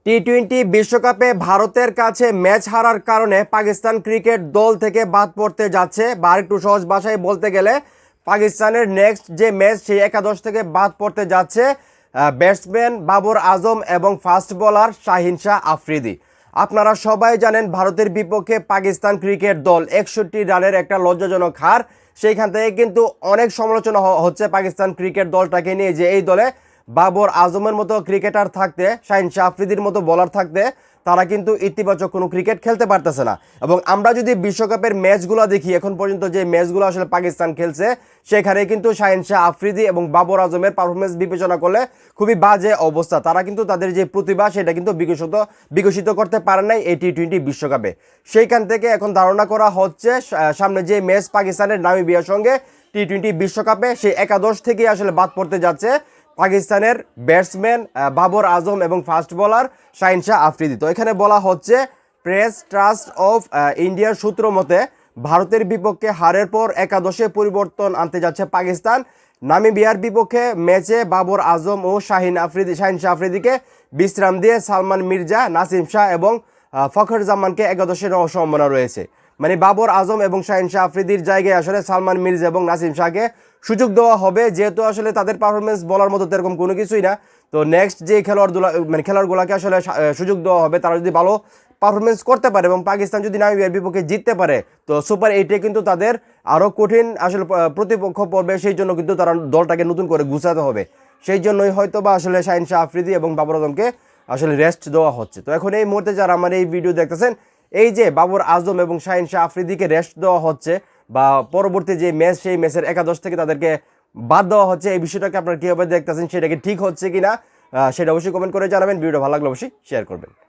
T twenty বিশ্বকাপে ভারতের কাছে ম্যাচ হারার কারণে পাকিস্তান ক্রিকেট দল থেকে বাদ পড়তে যাচ্ছে, বা একটু সহজ ভাষায় বলতে গেলে পাকিস্তানের নেক্সট যে ম্যাচ সেই একাদশ থেকে বাদ পড়তে যাচ্ছে ব্যাটসম্যান বাবর আজম এবং ফাস্ট বোলার শাহিন শাহ আফ্রিদি। আপনারা সবাই জানেন ভারতের বিপক্ষে পাকিস্তান ক্রিকেট দল 61 রানের একটা লজ্জাজনক হার। সেইখান থেকে কিন্তু অনেক সমালোচনা হচ্ছে পাকিস্তান ক্রিকেট দলটাকে নিয়ে, যে এই দলে বাবর আজমের মতো ক্রিকেটার থাকতে, শাহিন শাহ আফ্রিদির মতো বোলার থাকতে তারা কিন্তু ইতিবাচক কোনো ক্রিকেট খেলতে পারতেছে না। এবং আমরা যদি বিশ্বকাপের ম্যাচগুলো দেখি, এখন পর্যন্ত যে ম্যাচগুলো আসলে পাকিস্তান খেলছে সেখানে কিন্তু শাহিন শাহ আফ্রিদি এবং বাবর আজমের পারফরমেন্স বিবেচনা করলে খুবই বাজে অবস্থা। তারা কিন্তু তাদের যে প্রতিভা সেটা কিন্তু বিকশিত করতে পারে নাই এই টি-20 বিশ্বকাপে। সেইখান থেকে এখন ধারণা করা হচ্ছে সামনে যে ম্যাচ পাকিস্তানের নামিবিয়ার সঙ্গে টি-20 বিশ্বকাপে, সেই একাদশ থেকে আসলে বাদ পড়তে যাচ্ছে পাকিস্তানের ব্যাটসম্যান বাবর আজম এবং ফাস্ট বোলার শাহিন শাহ আফ্রিদি। তো এখানে বলা হচ্ছে প্রেস ট্রাস্ট অফ ইন্ডিয়ার সূত্র মতে ভারতের বিপক্ষে হারের পর একাদশে পরিবর্তন আনতে যাচ্ছে পাকিস্তান। নামিবিয়ার বিপক্ষে ম্যাচে বাবর আজম ও শাহিন শাহ আফ্রিদিকে বিশ্রাম দিয়ে সালমান মির্জা, নাসিম শাহ এবং ফখর জামানকে একাদশে নেওয়ার সম্ভাবনা রয়েছে। মানে বাবর আজম এবং শাহিন শাহ আফ্রিদির জায়গায় আসলে সালমান মির্জা এবং নাসিম শাহকে সুযোগ দেওয়া হবে, যেহেতু আসলে তাদের পারফরমেন্স বলার মতো এরকম কোনো কিছুই না। তো নেক্সট যে খেলোয়াড়গুলোকে আসলে সুযোগ দেওয়া হবে, তারা যদি ভালো পারফরমেন্স করতে পারে এবং পাকিস্তান যদি নামিবিয়ার বিপক্ষে জিততে পারে, তো সুপার 8-এ কিন্তু তাদের আরও কঠিন আসলে প্রতিপক্ষ পড়বে। সেই জন্য কিন্তু তারা দলটাকে নতুন করে গুছাতে হবে। সেই জন্যই হয়তো বা আসলে শাহিন শাহ আফ্রিদি এবং বাবর আজমকে আসলে রেস্ট দেওয়া হচ্ছে। তো এখন এই মুহূর্তে যারা আমার এই ভিডিও দেখতেছেন, এই যে বাবর আজম এবং শাহিন শাহ আফ্রিদিকে রেস্ট দেওয়া হচ্ছে বা পরবর্তী যে ম্যাচ সেই ম্যাচের একাদশ থেকে তাদেরকে বাদ দেওয়া হচ্ছে, এই বিষয়টাকে আপনারা কীভাবে দেখতেছেন, সেটা কি ঠিক হচ্ছে কিনা সেটা অবশ্যই কমেন্ট করে জানাবেন। ভিডিওটা ভালো লাগলে অবশ্যই শেয়ার করবেন।